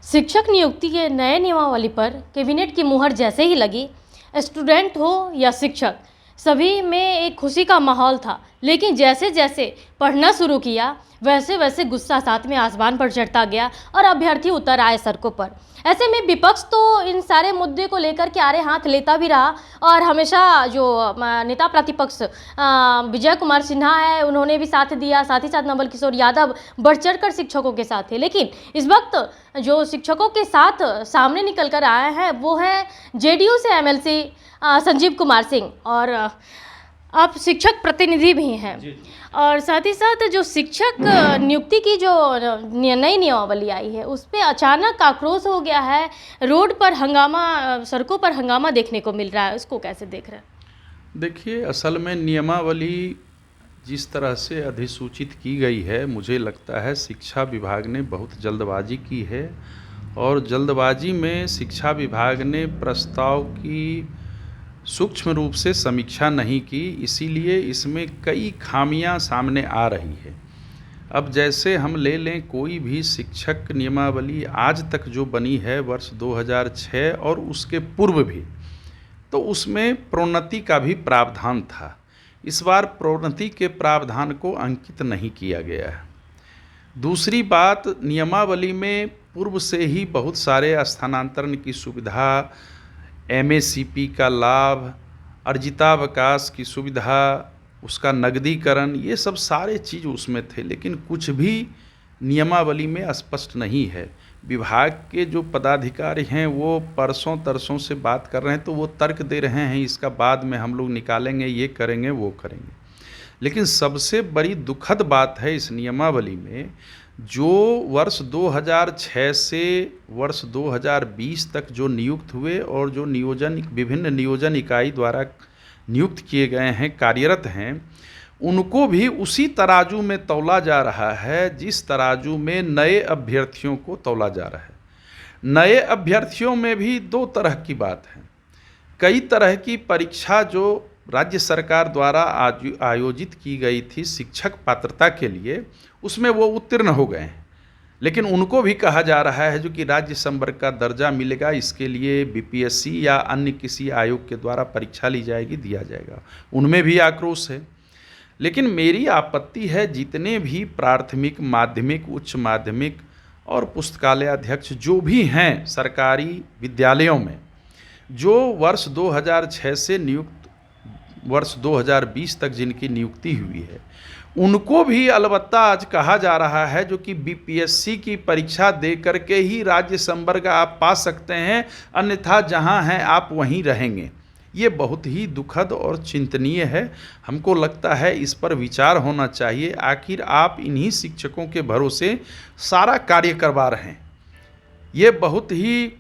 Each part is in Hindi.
शिक्षक नियुक्ति के नए नियमावली पर कैबिनेट की मुहर जैसे ही लगी, स्टूडेंट हो या शिक्षक, सभी में एक खुशी का माहौल था। लेकिन जैसे जैसे पढ़ना शुरू किया, वैसे वैसे गुस्सा साथ में आसमान पर चढ़ता गया और अभ्यर्थी उतर आए सड़कों पर। ऐसे में विपक्ष तो इन सारे मुद्दे को लेकर के आड़े हाथ लेता भी रहा और हमेशा जो नेता प्रतिपक्ष विजय कुमार सिन्हा है, उन्होंने भी साथ दिया। साथ ही साथ नवल किशोर यादव बढ़ चढ़ कर शिक्षकों के साथ थे। लेकिन इस वक्त जो शिक्षकों के साथ सामने निकल कर आए हैं वो है जेडीयू से एमएलसी संजीव कुमार सिंह, और आप शिक्षक प्रतिनिधि भी हैं। और साथ ही साथ जो शिक्षक नियुक्ति की जो नई नियमावली आई है उस पर अचानक आक्रोश हो गया है। रोड पर हंगामा, सड़कों पर हंगामा देखने को मिल रहा है, उसको कैसे देख रहे हैं? देखिए, असल में नियमावली जिस तरह से अधिसूचित की गई है, मुझे लगता है शिक्षा विभाग ने बहुत जल्दबाजी की है और जल्दबाजी में शिक्षा विभाग ने प्रस्ताव की सूक्ष्म रूप से समीक्षा नहीं की, इसीलिए इसमें कई खामियां सामने आ रही है। अब जैसे हम ले लें कोई भी शिक्षक नियमावली आज तक जो बनी है वर्ष 2006 और उसके पूर्व भी, तो उसमें प्रोन्नति का भी प्रावधान था। इस बार प्रोन्नति के प्रावधान को अंकित नहीं किया गया है। दूसरी बात, नियमावली में पूर्व से ही बहुत सारे स्थानांतरण की सुविधा, एमएसीपी का लाभ, अर्जितावकाश की सुविधा, उसका नगदीकरण, ये सब सारे चीज़ उसमें थे, लेकिन कुछ भी नियमावली में स्पष्ट नहीं है। विभाग के जो पदाधिकारी हैं वो परसों तरसों से बात कर रहे हैं, तो वो तर्क दे रहे हैं इसका बाद में हम लोग निकालेंगे, ये करेंगे, वो करेंगे। लेकिन सबसे बड़ी दुखद बात है इस नियमावली में, जो वर्ष 2006 से वर्ष 2020 तक जो नियुक्त हुए और जो विभिन्न नियोजन इकाई द्वारा नियुक्त किए गए हैं, कार्यरत हैं, उनको भी उसी तराजू में तौला जा रहा है जिस तराजू में नए अभ्यर्थियों को तौला जा रहा है। नए अभ्यर्थियों में भी दो तरह की बात है। कई तरह की परीक्षा जो राज्य सरकार द्वारा आयोजित की गई थी शिक्षक पात्रता के लिए, उसमें वो उत्तीर्ण हो गए हैं, लेकिन उनको भी कहा जा रहा है जो कि राज्य संवर्ग का दर्जा मिलेगा, इसके लिए बीपीएससी या अन्य किसी आयोग के द्वारा परीक्षा ली जाएगी, दिया जाएगा। उनमें भी आक्रोश है। लेकिन मेरी आपत्ति है, जितने भी प्राथमिक, माध्यमिक, उच्च माध्यमिक और पुस्तकालय अध्यक्ष जो भी हैं सरकारी विद्यालयों में, जो वर्ष 2006 से नियुक्त वर्ष 2020 तक जिनकी नियुक्ति हुई है, उनको भी अलबत्ता आज कहा जा रहा है जो कि बीपीएससी की परीक्षा दे करके ही राज्य संवर्ग आप पा सकते हैं, अन्यथा जहां हैं आप वहीं रहेंगे। ये बहुत ही दुखद और चिंतनीय है। हमको लगता है इस पर विचार होना चाहिए। आखिर आप इन्हीं शिक्षकों के भरोसे सारा कार्य करवा रहे हैं। ये बहुत ही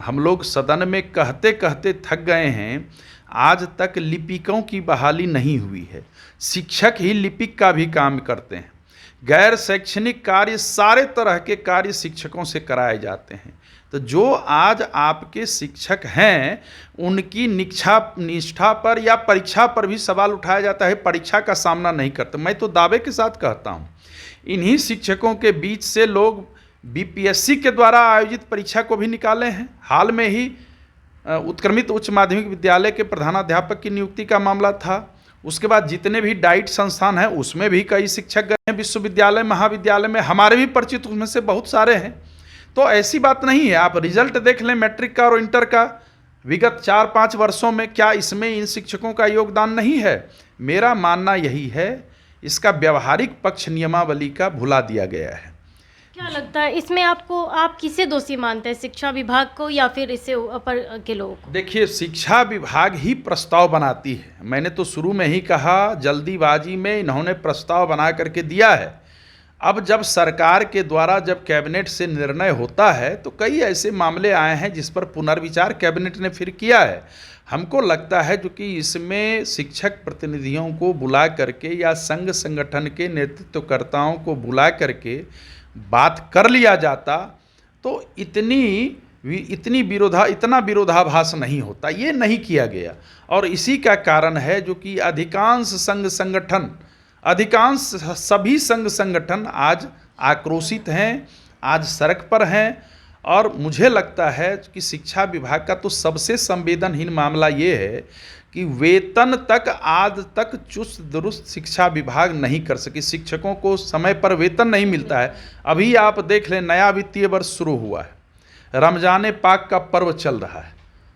हम लोग सदन में कहते कहते थक गए हैं, आज तक लिपिकों की बहाली नहीं हुई है। शिक्षक ही लिपिक का भी काम करते हैं। गैर शैक्षणिक कार्य, सारे तरह के कार्य शिक्षकों से कराए जाते हैं। तो जो आज आपके शिक्षक हैं उनकी निष्ठा पर या परीक्षा पर भी सवाल उठाया जाता है, परीक्षा का सामना नहीं करते। मैं तो दावे के साथ कहता हूँ, इन्हीं शिक्षकों के बीच से लोग बीपीएससी के द्वारा आयोजित परीक्षा को भी निकाले हैं। हाल में ही उत्क्रमित उच्च माध्यमिक विद्यालय के प्रधानाध्यापक की नियुक्ति का मामला था। उसके बाद जितने भी डाइट संस्थान हैं उसमें भी कई शिक्षक गए हैं। विश्वविद्यालय, महाविद्यालय में हमारे भी परिचित उसमें से बहुत सारे हैं। तो ऐसी बात नहीं है। आप रिजल्ट देख लें मैट्रिक का और इंटर का, विगत 4-5 वर्षों में, क्या इसमें इन शिक्षकों का योगदान नहीं है? मेरा मानना यही है, इसका व्यवहारिक पक्ष नियमावली का भुला दिया गया है। क्या लगता है इसमें आपको, आप किसे दोषी मानते हैं, शिक्षा विभाग को या फिर इससे ऊपर के लोगों को? देखिए, शिक्षा विभाग ही प्रस्ताव बनाती है। मैंने तो शुरू में ही कहा, जल्दीबाजी में इन्होंने प्रस्ताव बना करके दिया है। अब जब सरकार के द्वारा जब कैबिनेट से निर्णय होता है तो कई ऐसे मामले आए हैं जिस पर पुनर्विचार कैबिनेट ने फिर किया है। हमको लगता है जो कि इसमें शिक्षक प्रतिनिधियों को बुला करके या संघ संगठन के नेतृत्वकर्ताओं को बुला करके बात कर लिया जाता तो इतना विरोधाभास नहीं होता। ये नहीं किया गया और इसी का कारण है जो कि अधिकांश सभी संघ संगठन आज आक्रोशित हैं, आज सड़क पर हैं। और मुझे लगता है कि शिक्षा विभाग का तो सबसे संवेदनहीन मामला ये है कि वेतन तक आज तक चुस्त दुरुस्त शिक्षा विभाग नहीं कर सकी। शिक्षकों को समय पर वेतन नहीं मिलता है। अभी आप देख लें, नया वित्तीय वर्ष शुरू हुआ है, रमजान पाक का पर्व चल रहा है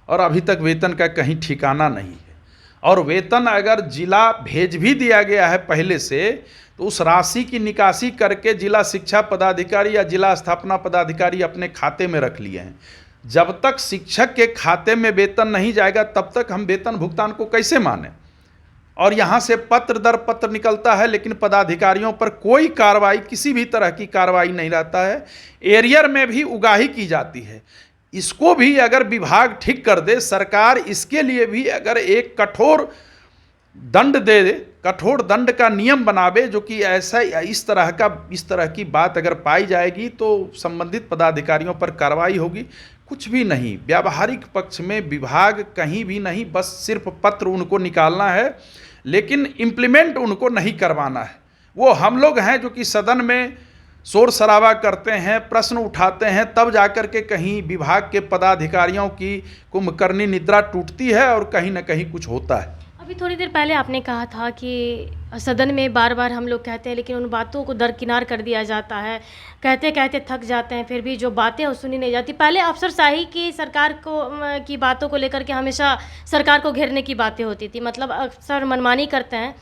और अभी तक वेतन का कहीं ठिकाना नहीं है। और वेतन अगर जिला भेज भी दिया गया है पहले से, तो उस राशि की निकासी करके जिला शिक्षा पदाधिकारी या जिला स्थापना पदाधिकारी अपने खाते में रख लिए हैं। जब तक शिक्षक के खाते में वेतन नहीं जाएगा तब तक हम वेतन भुगतान को कैसे माने। और यहाँ से पत्र दर पत्र निकलता है, लेकिन पदाधिकारियों पर कोई कार्रवाई, किसी भी तरह की कार्रवाई नहीं रहता है। एरियर में भी उगाही की जाती है। इसको भी अगर विभाग ठीक कर दे, सरकार इसके लिए भी अगर एक कठोर दंड दे, कठोर दंड का नियम बनावे, जो कि ऐसा इस तरह की बात अगर पाई जाएगी तो संबंधित पदाधिकारियों पर कार्रवाई होगी। कुछ भी नहीं, व्यावहारिक पक्ष में विभाग कहीं भी नहीं, बस सिर्फ पत्र उनको निकालना है, लेकिन इम्प्लीमेंट उनको नहीं करवाना है। वो हम लोग हैं जो कि सदन में शोर शराबा करते हैं, प्रश्न उठाते हैं, तब जाकर के कहीं विभाग के पदाधिकारियों की कुंभकर्णी निद्रा टूटती है और कहीं ना कहीं कुछ होता है। अभी थोड़ी देर पहले आपने कहा था कि सदन में बार बार हम लोग कहते हैं, लेकिन उन बातों को दरकिनार कर दिया जाता है। कहते कहते थक जाते हैं, फिर भी जो बातें वो सुनी नहीं जाती। पहले अफसरशाही की सरकार की बातों को लेकर के हमेशा सरकार को घेरने की बातें होती थी, मतलब अफसर मनमानी करते हैं,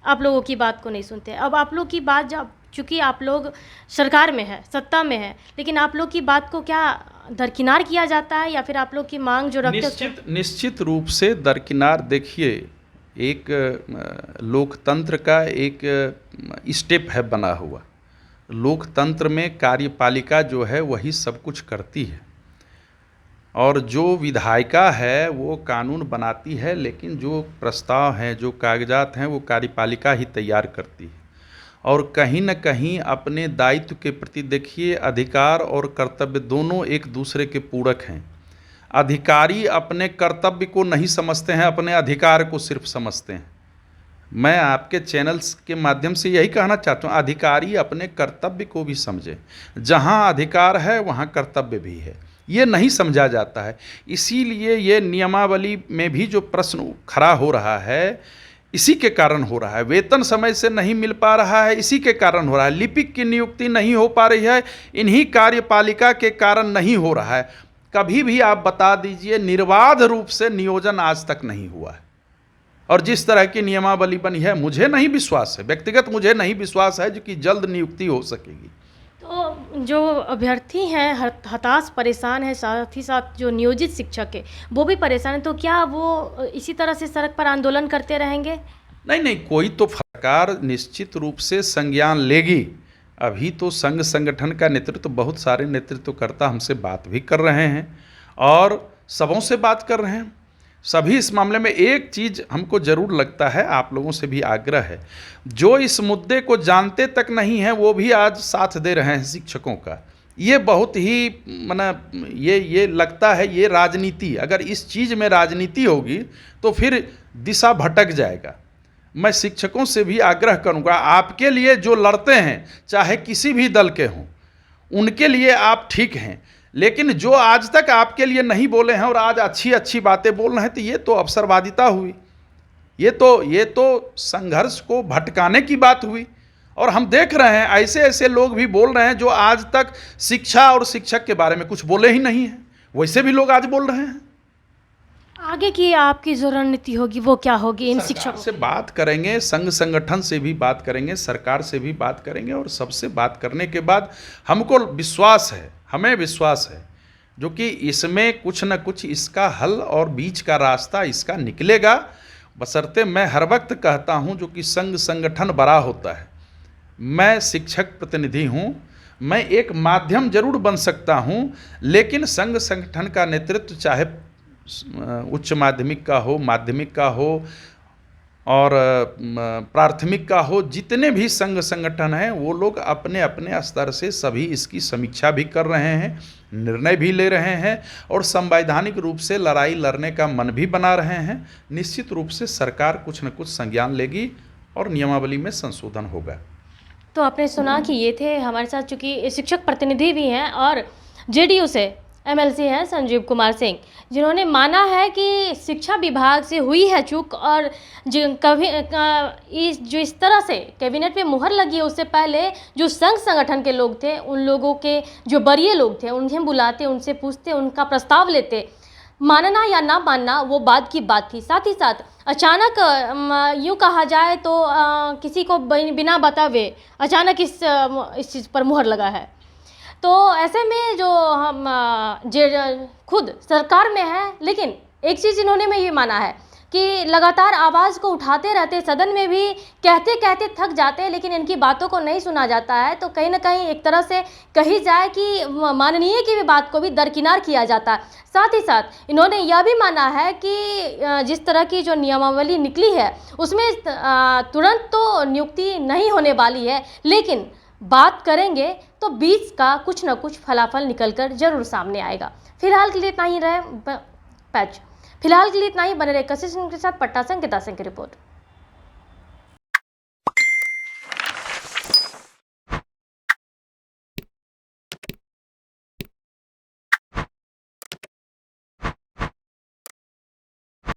आप लोगों की बात को नहीं सुनते। अब आप लोग की बात, जब चूँकि आप लोग सरकार में है, सत्ता में है, लेकिन आप लोग की बात को क्या दरकिनार किया जाता है, या फिर आप लोग की मांग जो रखते हैं? निश्चित रूप से दरकिनार। देखिए, एक लोकतंत्र का एक स्टेप है बना हुआ। लोकतंत्र में कार्यपालिका जो है वही सब कुछ करती है, और जो विधायिका है वो कानून बनाती है, लेकिन जो प्रस्ताव हैं, जो कागजात हैं, वो कार्यपालिका ही तैयार करती है। और कहीं न कहीं अपने दायित्व के प्रति, देखिए, अधिकार और कर्तव्य दोनों एक दूसरे के पूरक हैं। अधिकारी अपने कर्तव्य को नहीं समझते हैं, अपने अधिकार को सिर्फ समझते हैं। मैं आपके चैनल्स के माध्यम से यही कहना चाहता हूँ, अधिकारी अपने कर्तव्य को भी समझे। जहाँ अधिकार है वहाँ कर्तव्य भी है, ये नहीं समझा जाता है। इसीलिए ये नियमावली में भी जो प्रश्न खड़ा हो रहा है, इसी के कारण हो रहा है। वेतन समय से नहीं मिल पा रहा है, इसी के कारण हो रहा है। लिपिक की नियुक्ति नहीं हो पा रही है, इन्हीं कार्यपालिका के कारण नहीं हो रहा है। कभी भी आप बता दीजिए निर्बाध रूप से नियोजन आज तक नहीं हुआ है। और जिस तरह की नियमावली बनी है, मुझे नहीं विश्वास है, व्यक्तिगत मुझे नहीं विश्वास है जो कि जल्द नियुक्ति हो सकेगी। तो जो अभ्यर्थी हैं हताश, परेशान है, साथ ही साथ जो नियोजित शिक्षक है वो भी परेशान है। तो क्या वो इसी तरह से सड़क पर आंदोलन करते रहेंगे? नहीं, कोई तो सरकार निश्चित रूप से संज्ञान लेगी। अभी तो संघ संगठन का नेतृत्व, बहुत सारे नेतृत्वकर्ता हमसे बात भी कर रहे हैं और सबों से बात कर रहे हैं। सभी इस मामले में एक चीज़ हमको ज़रूर लगता है, आप लोगों से भी आग्रह है, जो इस मुद्दे को जानते तक नहीं हैं वो भी आज साथ दे रहे हैं शिक्षकों का। ये बहुत ही ये लगता है, ये राजनीति, अगर इस चीज़ में राजनीति होगी तो फिर दिशा भटक जाएगा। मैं शिक्षकों से भी आग्रह करूंगा, आपके लिए जो लड़ते हैं, चाहे किसी भी दल के हों, उनके लिए आप ठीक हैं, लेकिन जो आज तक आपके लिए नहीं बोले हैं और आज अच्छी अच्छी बातें बोल रहे हैं, तो ये तो अवसरवादिता हुई, ये तो संघर्ष को भटकाने की बात हुई। और हम देख रहे हैं ऐसे ऐसे लोग भी बोल रहे हैं जो आज तक शिक्षा और शिक्षक के बारे में कुछ बोले ही नहीं हैं, वैसे भी लोग आज बोल रहे हैं। आगे की आपकी जो रणनीति होगी वो क्या होगी? इन शिक्षकों से बात करेंगे, संघ संगठन से भी बात करेंगे, सरकार से भी बात करेंगे, और सबसे बात करने के बाद हमको विश्वास है, हमें विश्वास है, जो कि इसमें कुछ न कुछ इसका हल और बीच का रास्ता इसका निकलेगा। बशर्ते मैं हर वक्त कहता हूं, जो कि संघ संगठन बड़ा होता है, मैं शिक्षक प्रतिनिधि हूं, मैं एक माध्यम जरूर बन सकता हूं, लेकिन संघ संगठन का नेतृत्व चाहे उच्च माध्यमिक का हो, माध्यमिक का हो और प्राथमिक का हो, जितने भी संघ संगठन हैं वो लोग अपने अपने स्तर से सभी इसकी समीक्षा भी कर रहे हैं, निर्णय भी ले रहे हैं और संवैधानिक रूप से लड़ाई लड़ने का मन भी बना रहे हैं। निश्चित रूप से सरकार कुछ न कुछ संज्ञान लेगी और नियमावली में संशोधन होगा। तो आपने सुना कि ये थे हमारे साथ, चूँकि शिक्षक प्रतिनिधि भी हैं और जेडीयू से एमएलसी हैं संजीव कुमार सिंह, जिन्होंने माना है कि शिक्षा विभाग से हुई है चूक और जो इस तरह से कैबिनेट पे मुहर लगी है, उससे पहले जो संघ संगठन के लोग थे, उन लोगों के जो वरीय लोग थे, उन्हें बुलाते, उनसे पूछते, उनका प्रस्ताव लेते। मानना या ना मानना वो बात की बात थी। साथ ही साथ अचानक यूँ कहा जाए तो किसी को बिना बताए अचानक इस चीज़ पर मुहर लगा है। तो ऐसे में जो हम खुद सरकार में है, लेकिन एक चीज़ इन्होंने में ये माना है कि लगातार आवाज़ को उठाते रहते, सदन में भी कहते कहते थक जाते हैं, लेकिन इनकी बातों को नहीं सुना जाता है। तो कहीं ना कहीं एक तरह से कही जाए कि माननीय की भी बात को भी दरकिनार किया जाता है। साथ ही साथ इन्होंने यह भी माना है कि जिस तरह की जो नियमावली निकली है उसमें तुरंत तो नियुक्ति नहीं होने वाली है, लेकिन बात करेंगे तो बीच का कुछ ना कुछ फलाफल निकलकर जरूर सामने आएगा। फिलहाल के लिए इतना ही रहे पैच। फिलहाल के लिए इतना ही, बने रहे कशिश सिंह के साथ। पटना से अंकिता सिंह की रिपोर्ट।